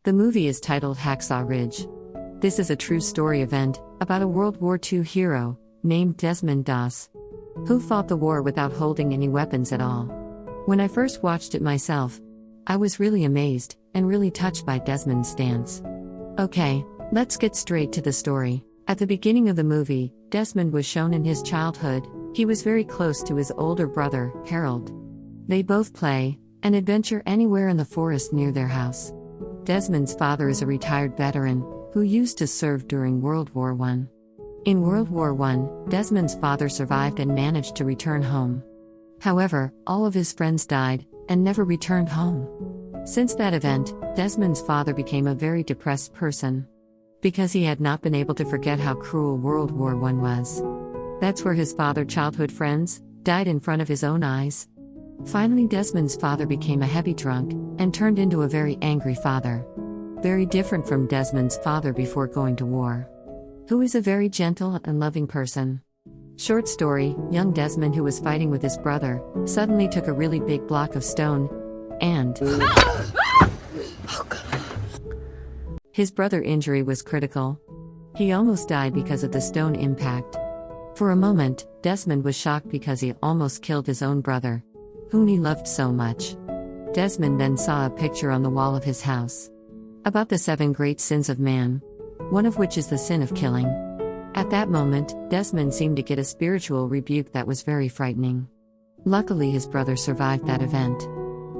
The movie is titled Hacksaw Ridge. This is a true story event about a World War II hero named Desmond T, who fought the war without holding any weapons at all. When I first watched it myself, I was really amazed and really touched by Desmond's stance. Okay, let's get straight to the story. At the beginning of the movie, Desmond was shown in his childhood. He was very close to his older brother, Harold. They both play and adventure anywhere in the forest near their house. Desmond's father is a retired veteran who used to serve during World War I. In World War I, Desmond's father survived and managed to return home. However, all of his friends died and never returned home. Since that event, Desmond's father became a very depressed person, because he had not been able to forget how cruel World War I was. That's where his father's childhood friends died in front of his own eyes. Finally, Desmond's father became a heavy drunk and turned into a very angry father. Very different from Desmond's father before going to war, who is a very gentle and loving person. Short story, young Desmond, who was fighting with his brother, suddenly took a really big block of stone and his brother's injury was critical. He almost died because of the stone impact. For a moment, Desmond was shocked because he almost killed his own brother, whom he loved so much. Desmond then saw a picture on the wall of his house about the 7 great sins of man, one of which is the sin of killing. At that moment, Desmond seemed to get a spiritual rebuke that was very frightening. Luckily, his brother survived that event.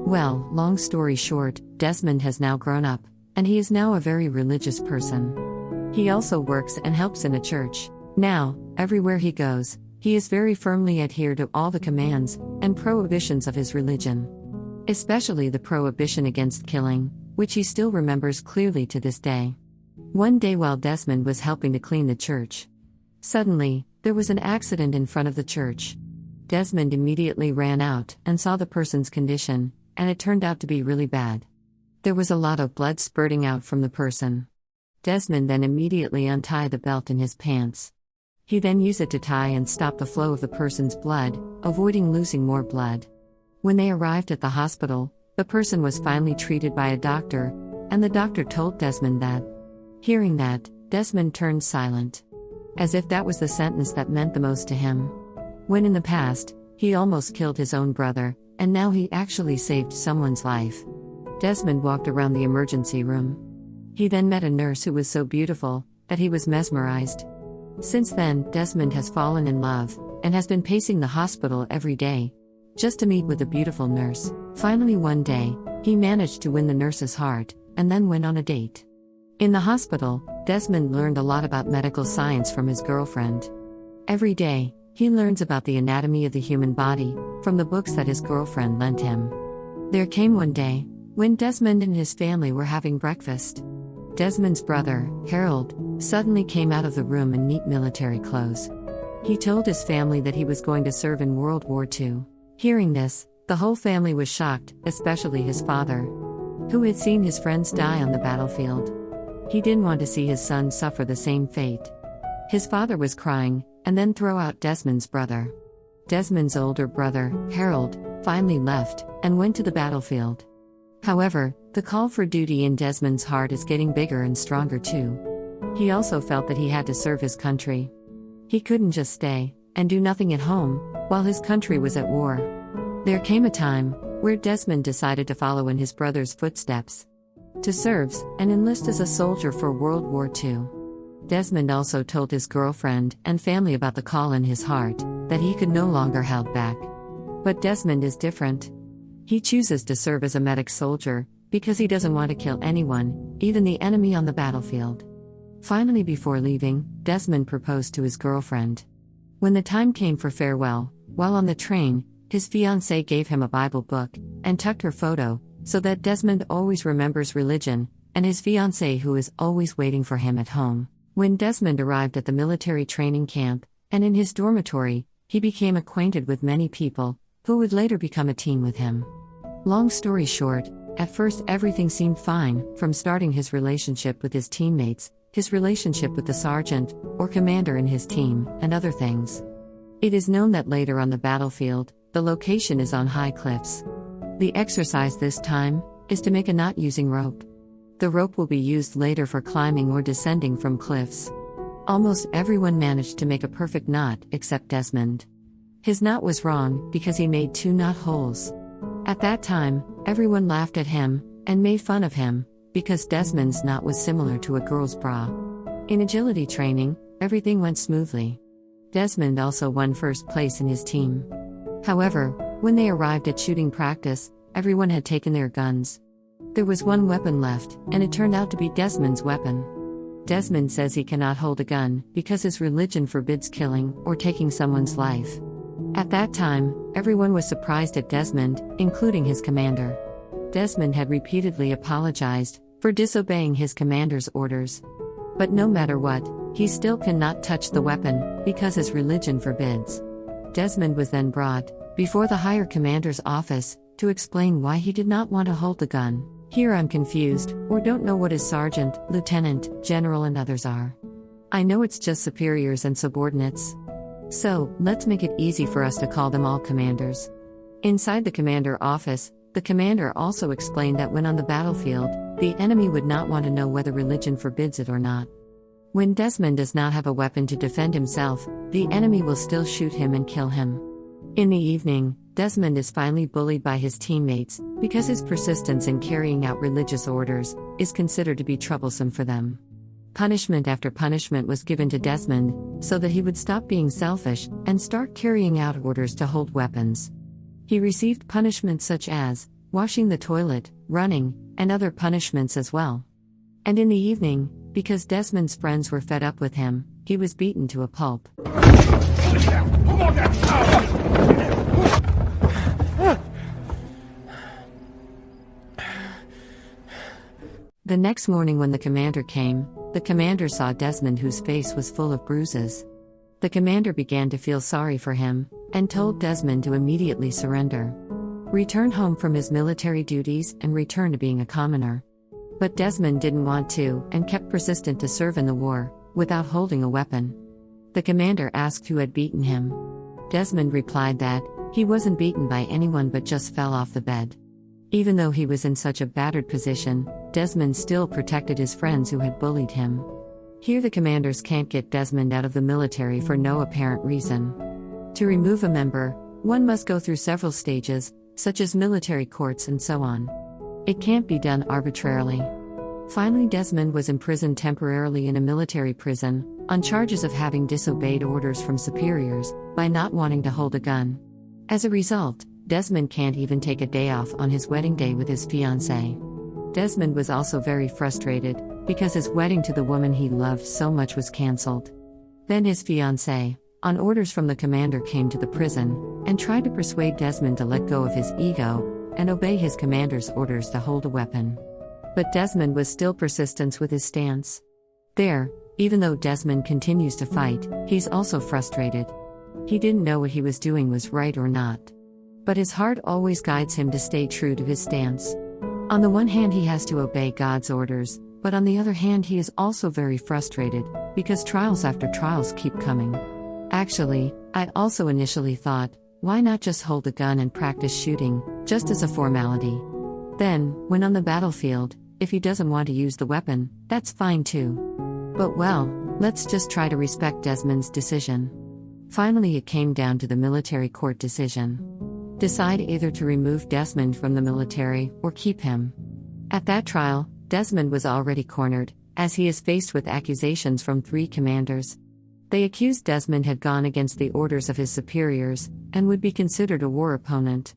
Well, long story short, Desmond has now grown up, and he is now a very religious person. He also works and helps in a church. Now, everywhere he goes, he is very firmly adhered to all the commands and prohibitions of his religion, especially the prohibition against killing, which he still remembers clearly to this day. One day while Desmond was helping to clean the church, suddenly, there was an accident in front of the church. Desmond immediately ran out and saw the person's condition, and it turned out to be really bad. There was a lot of blood spurting out from the person. Desmond then immediately untied the belt in his pants. He then used it to tie and stop the flow of the person's blood, avoiding losing more blood. When they arrived at the hospital, the person was finally treated by a doctor, and the doctor told Desmond that. Hearing that, Desmond turned silent, as if that was the sentence that meant the most to him. When in the past, he almost killed his own brother, and now he actually saved someone's life. Desmond walked around the emergency room. He then met a nurse who was so beautiful that he was mesmerized. Since then, Desmond has fallen in love and has been pacing the hospital every day just to meet with a beautiful nurse. Finally, one day, he managed to win the nurse's heart and then went on a date. In the hospital, Desmond learned a lot about medical science from his girlfriend. Every day, he learns about the anatomy of the human body from the books that his girlfriend lent him. There came one day when Desmond and his family were having breakfast. Desmond's brother, Harold, suddenly came out of the room in neat military clothes. He told his family that he was going to serve in World War II. Hearing this, the whole family was shocked, especially his father, who had seen his friends die on the battlefield. He didn't want to see his son suffer the same fate. His father was crying, and then threw out Desmond's brother. Desmond's older brother, Harold, finally left and went to the battlefield. However, the call for duty in Desmond's heart is getting bigger and stronger too. He also felt that he had to serve his country. He couldn't just stay and do nothing at home while his country was at war. There came a time where Desmond decided to follow in his brother's footsteps, to serve and enlist as a soldier for World War II. Desmond also told his girlfriend and family about the call in his heart, that he could no longer hold back. But Desmond is different. He chooses to serve as a medic soldier because he doesn't want to kill anyone, even the enemy on the battlefield. Finally, before leaving, Desmond proposed to his girlfriend. When the time came for farewell, while on the train, his fiancée gave him a Bible book and tucked her photo so that Desmond always remembers religion and his fiancée, who is always waiting for him at home. When Desmond arrived at the military training camp and in his dormitory, he became acquainted with many people who would later become a team with him. Long story short, at first everything seemed fine, from starting his relationship with his teammates, his relationship with the sergeant or commander in his team, and other things. It is known that later on the battlefield, the location is on high cliffs. The exercise this time is to make a knot using rope. The rope will be used later for climbing or descending from cliffs. Almost everyone managed to make a perfect knot except Desmond. His knot was wrong because he made 2 knot holes. At that time, everyone laughed at him and made fun of him because Desmond's knot was similar to a girl's bra. In agility training, everything went smoothly. Desmond also won first place in his team. However, when they arrived at shooting practice, everyone had taken their guns. There was one weapon left, and it turned out to be Desmond's weapon. Desmond says he cannot hold a gun because his religion forbids killing or taking someone's life. At that time, everyone was surprised at Desmond, including his commander. Desmond had repeatedly apologized for disobeying his commander's orders. But no matter what, he still cannot touch the weapon because his religion forbids. Desmond was then brought before the higher commander's office to explain why he did not want to hold the gun. Here I'm confused, or don't know what his sergeant, lieutenant, general and others are. I know it's just superiors and subordinates. So, let's make it easy for us to call them all commanders. Inside the commander office, the commander also explained that when on the battlefield, the enemy would not want to know whether religion forbids it or not. When Desmond does not have a weapon to defend himself, the enemy will still shoot him and kill him. In the evening, Desmond is finally bullied by his teammates because his persistence in carrying out religious orders is considered to be troublesome for them. Punishment after punishment was given to Desmond so that he would stop being selfish and start carrying out orders to hold weapons. He received punishments such as washing the toilet, running, and other punishments as well. And in the evening, because Desmond's friends were fed up with him, he was beaten to a pulp. The next morning when the commander came, the commander saw Desmond whose face was full of bruises. The commander began to feel sorry for him, and told Desmond to immediately surrender. Return home from his military duties and return to being a commoner. But Desmond didn't want to, and kept persistent to serve in the war, without holding a weapon. The commander asked who had beaten him. Desmond replied that he wasn't beaten by anyone but just fell off the bed. Even though he was in such a battered position, Desmond still protected his friends who had bullied him. Here the commanders can't get Desmond out of the military for no apparent reason. To remove a member, one must go through several stages, such as military courts and so on. It can't be done arbitrarily. Finally, Desmond was imprisoned temporarily in a military prison, on charges of having disobeyed orders from superiors, by not wanting to hold a gun. As a result, Desmond can't even take a day off on his wedding day with his fiancée. Desmond was also very frustrated, because his wedding to the woman he loved so much was cancelled. Then his fiancée, on orders from the commander, came to the prison, and tried to persuade Desmond to let go of his ego, and obey his commander's orders to hold a weapon. But Desmond was still persistent with his stance. There, even though Desmond continues to fight, he's also frustrated. He didn't know what he was doing was right or not. But his heart always guides him to stay true to his stance. On the one hand, he has to obey God's orders, but on the other hand, he is also very frustrated, because trials after trials keep coming. Actually, I also initially thought, why not just hold a gun and practice shooting, just as a formality? Then, when on the battlefield, if he doesn't want to use the weapon, that's fine too. But well, let's just try to respect Desmond's decision. Finally, it came down to the military court decision. Decide either to remove Desmond from the military or keep him. At that trial, Desmond was already cornered, as he is faced with accusations from 3 commanders. They accused Desmond had gone against the orders of his superiors, and would be considered a war opponent.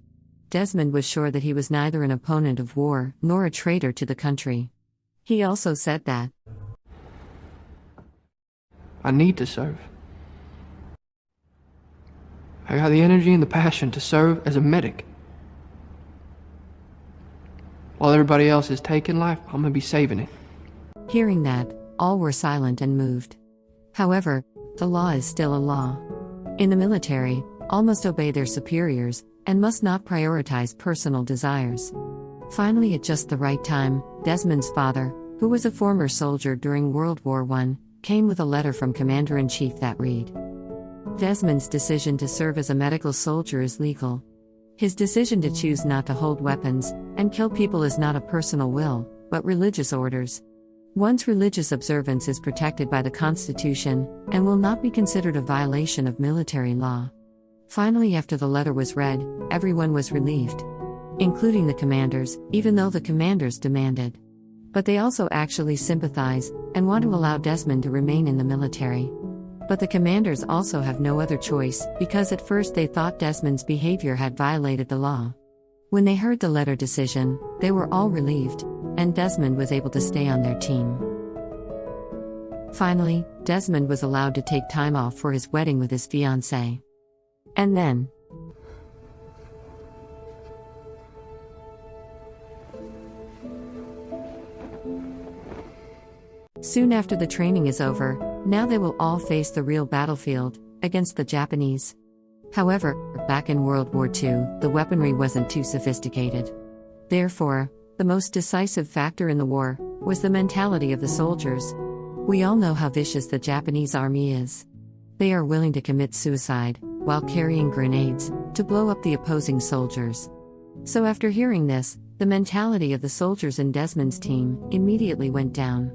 Desmond was sure that he was neither an opponent of war nor a traitor to the country. He also said that, I need to serve. I got the energy and the passion to serve as a medic. While everybody else is taking life, I'm going to be saving it. Hearing that, all were silent and moved. However, the law is still a law. In the military, all must obey their superiors, and must not prioritize personal desires. Finally, at just the right time, Desmond's father, who was a former soldier during World War I, came with a letter from Commander-in-Chief that read, Desmond's decision to serve as a medical soldier is legal. His decision to choose not to hold weapons and kill people is not a personal will, but religious orders. One's religious observance is protected by the Constitution and will not be considered a violation of military law. Finally, after the letter was read, everyone was relieved, including the commanders, even though the commanders demanded. But they also actually sympathize and want to allow Desmond to remain in the military. But the commanders also have no other choice, because at first they thought Desmond's behavior had violated the law. When they heard the letter decision, they were all relieved, and Desmond was able to stay on their team. Finally, Desmond was allowed to take time off for his wedding with his fiancée. And then, soon after the training is over, now they will all face the real battlefield, against the Japanese. However, back in World War II, the weaponry wasn't too sophisticated. Therefore, the most decisive factor in the war was the mentality of the soldiers. We all know how vicious the Japanese army is. They are willing to commit suicide, while carrying grenades, to blow up the opposing soldiers. So after hearing this, the mentality of the soldiers in Desmond's team immediately went down.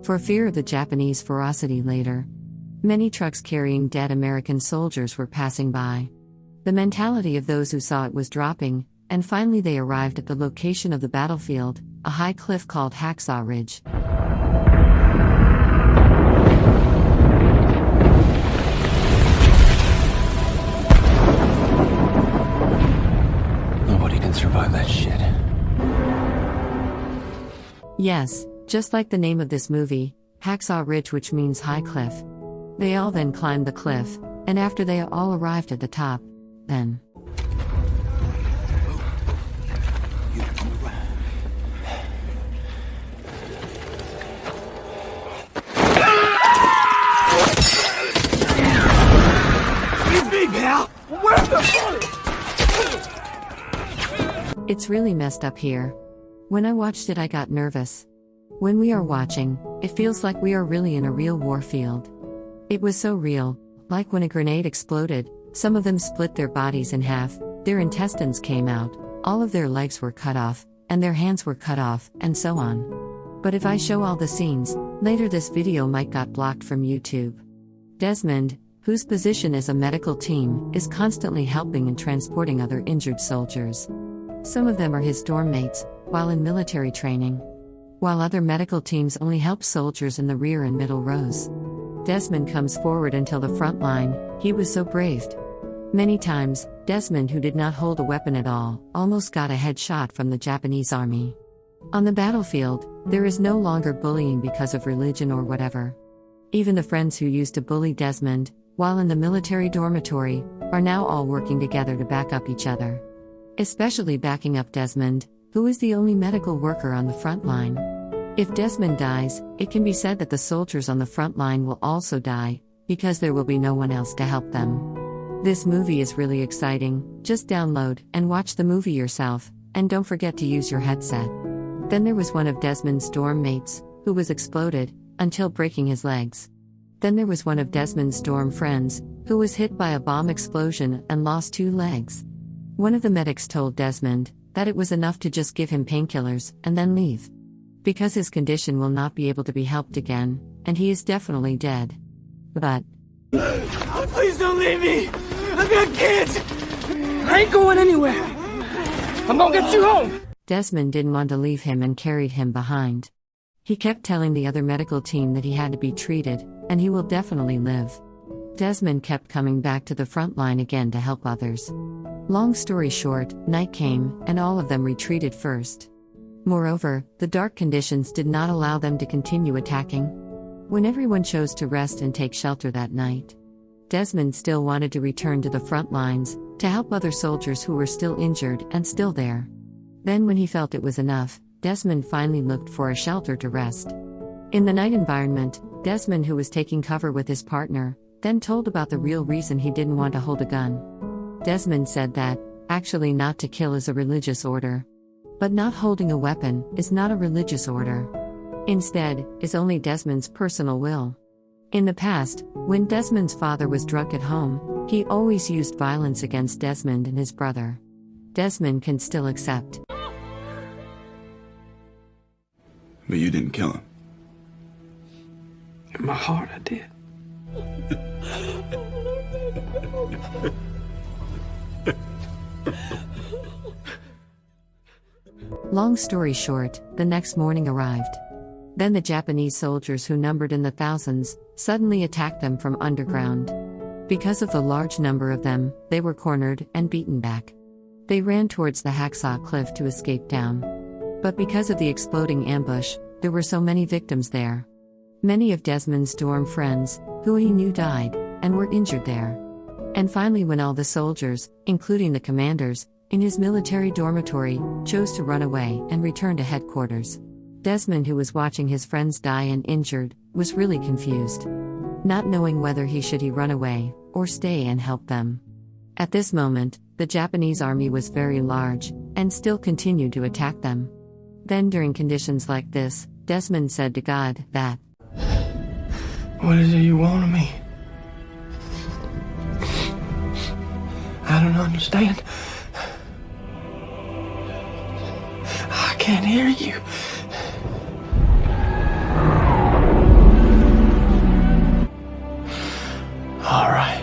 For fear of the Japanese ferocity later, many trucks carrying dead American soldiers were passing by. The mentality of those who saw it was dropping, and finally they arrived at the location of the battlefield, a high cliff called Hacksaw Ridge. Nobody can survive that shit. Yes, just like the name of this movie, Hacksaw Ridge, which means high cliff. They all then climbed the cliff, and after they all arrived at the top, then it's really messed up here. When I watched it, I got nervous. When we are watching, it feels like we are really in a real war field. It was so real, like when a grenade exploded, some of them split their bodies in half, their intestines came out, all of their legs were cut off, and their hands were cut off, and so on. But if I show all the scenes, later this video might got blocked from YouTube. Desmond, whose position as a medical team, is constantly helping and transporting other injured soldiers. Some of them are his dorm mates, while in military training, while other medical teams only help soldiers in the rear and middle rows. Desmond comes forward until the front line. He was so brave. Many times, Desmond, who did not hold a weapon at all, almost got a headshot from the Japanese army. On the battlefield, there is no longer bullying because of religion or whatever. Even the friends who used to bully Desmond, while in the military dormitory, are now all working together to back up each other. Especially backing up Desmond, who is the only medical worker on the front line. If Desmond dies, it can be said that the soldiers on the front line will also die, because there will be no one else to help them. This movie is really exciting. Just download and watch the movie yourself, and don't forget to use your headset. Then there was one of Desmond's dorm mates, who was exploded, until breaking his legs. Then there was one of Desmond's dorm friends, who was hit by a bomb explosion and lost 2 legs. One of the medics told Desmond that it was enough to just give him painkillers and then leave, because his condition will not be able to be helped again, and he is definitely dead. But please don't leave me! I've got kids! I ain't going anywhere! I'm gonna get you home! Desmond didn't want to leave him and carried him behind. He kept telling the other medical team that he had to be treated, and he will definitely live. Desmond kept coming back to the front line again to help others. Long story short, night came, and all of them retreated first. Moreover, the dark conditions did not allow them to continue attacking. When everyone chose to rest and take shelter that night, Desmond still wanted to return to the front lines, to help other soldiers who were still injured and still there. Then when he felt it was enough, Desmond finally looked for a shelter to rest. In the night environment, Desmond, who was taking cover with his partner, then told about the real reason he didn't want to hold a gun. Desmond said that, actually, not to kill is a religious order. But not holding a weapon is not a religious order. Instead, is only Desmond's personal will. In the past, when Desmond's father was drunk at home, he always used violence against Desmond and his brother. Desmond can still accept But you didn't kill him. In my heart, I did. Long story short, the next morning arrived. Then the Japanese soldiers, who numbered in the thousands, suddenly attacked them from underground. Because of the large number of them, they were cornered and beaten back. They ran towards the hacksaw cliff to escape down. But because of the exploding ambush, there were so many victims there. Many of Desmond's dorm friends, who he knew, died, and were injured there. And finally, when all the soldiers, including the commanders, in his military dormitory, chose to run away and return to headquarters, Desmond, who was watching his friends die and injured, was really confused, not knowing whether he should run away or stay and help them. At this moment, the Japanese army was very large and still continued to attack them. Then, during conditions like this, Desmond said to God that, What is it you want of me? I don't understand. I can't hear you. All right.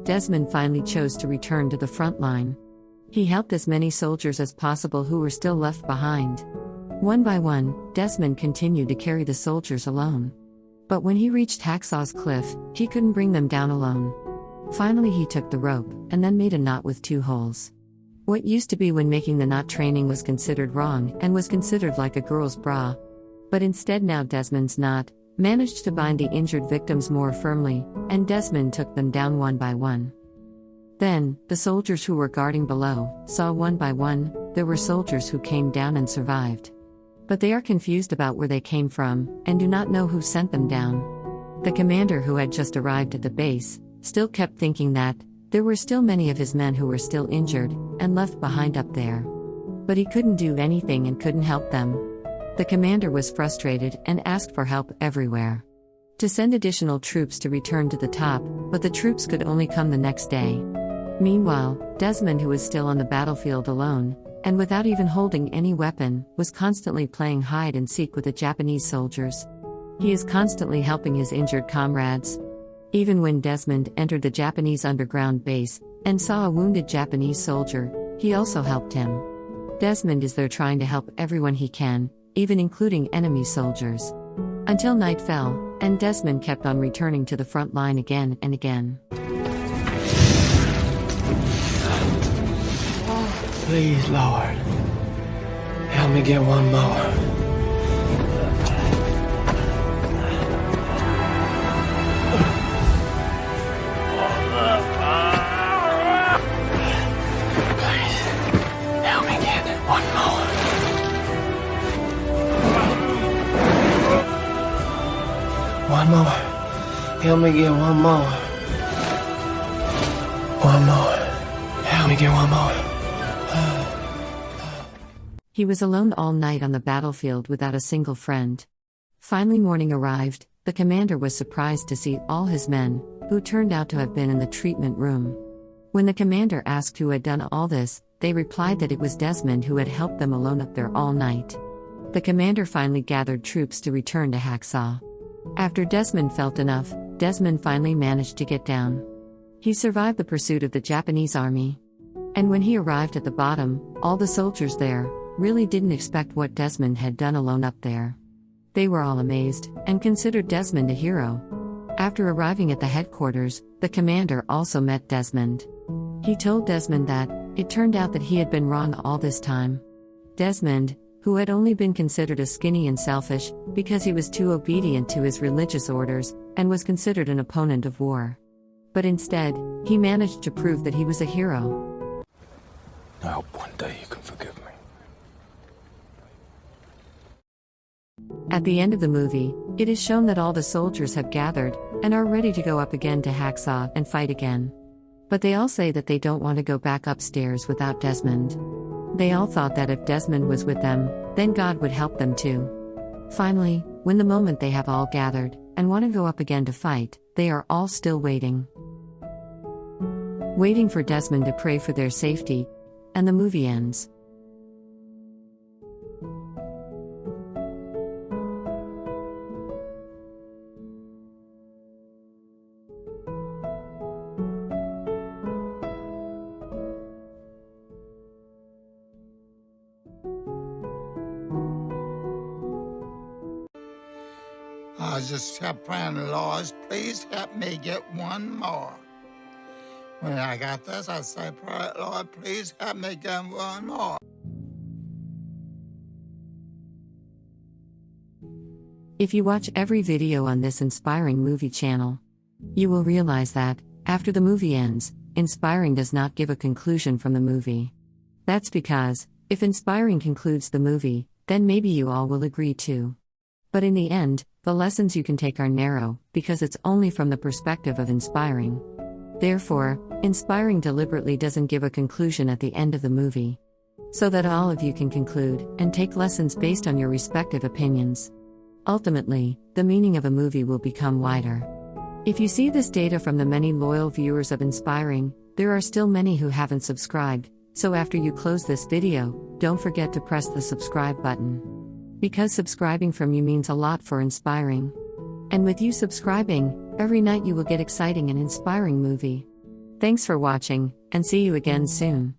Desmond finally chose to return to the front line. He helped as many soldiers as possible who were still left behind. One by one, Desmond continued to carry the soldiers alone. But when he reached Hacksaw's cliff, he couldn't bring them down alone. Finally, he took the rope and then made a knot with 2 holes. What used to be, when making the knot training, was considered wrong and was considered like a girl's bra. But instead, now Desmond's knot managed to bind the injured victims more firmly, and Desmond took them down one by one. Then, the soldiers who were guarding below saw one by one there were soldiers who came down and survived. But they are confused about where they came from and do not know who sent them down. The commander, who had just arrived at the base, still kept thinking that there were still many of his men who were still injured and left behind up there. But he couldn't do anything and couldn't help them. The commander was frustrated and asked for help everywhere, to send additional troops to return to the top, but the troops could only come the next day. Meanwhile, Desmond, who was still on the battlefield alone, and without even holding any weapon, was constantly playing hide and seek with the Japanese soldiers. He is constantly helping his injured comrades. Even when Desmond entered the Japanese underground base and saw a wounded Japanese soldier, he also helped him. Desmond is there trying to help everyone he can, even including enemy soldiers. Until night fell, and Desmond kept on returning to the front line again and again. Please, Lord, help me get one more. Please, help me get one more. One more. Help me get one more. One more. Help me get one more. He was alone all night on the battlefield without a single friend. Finally, morning arrived. The commander was surprised to see all his men, who turned out to have been in the treatment room. When the commander asked who had done all this, they replied that it was Desmond who had helped them alone up there all night. The commander finally gathered troops to return to Hacksaw. After Desmond felt enough, Desmond finally managed to get down. He survived the pursuit of the Japanese army. And when he arrived at the bottom, all the soldiers there really didn't expect what Desmond had done alone up there. They were all amazed and considered Desmond a hero. After arriving at the headquarters, the commander also met Desmond. He told Desmond that it turned out that he had been wrong all this time. Desmond, who had only been considered a skinny and selfish because he was too obedient to his religious orders and was considered an opponent of war. But instead, he managed to prove that he was a hero. I hope one day you can forgive me. At the end of the movie, it is shown that all the soldiers have gathered and are ready to go up again to Hacksaw and fight again. But they all say that they don't want to go back upstairs without Desmond. They all thought that if Desmond was with them, then God would help them too. Finally, when the moment they have all gathered and want to go up again to fight, they are all still waiting. waiting for Desmond to pray for their safety, and the movie ends. I just kept praying, Lord, please help me get one more. When I got this, I said, Lord, please help me get one more. If you watch every video on this inspiring movie channel, you will realize that, after the movie ends, inspiring does not give a conclusion from the movie. That's because, if inspiring concludes the movie, then maybe you all will agree too. But in the end, the lessons you can take are narrow, because it's only from the perspective of inspiring. Therefore, inspiring deliberately doesn't give a conclusion at the end of the movie. So that all of you can conclude, and take lessons based on your respective opinions. Ultimately, the meaning of a movie will become wider. If you see this data from the many loyal viewers of Inspiring, there are still many who haven't subscribed, so after you close this video, don't forget to press the subscribe button. Because subscribing from you means a lot for Inspiring. And with you subscribing, every night you will get exciting and inspiring movie. Thanks for watching, and see you again soon.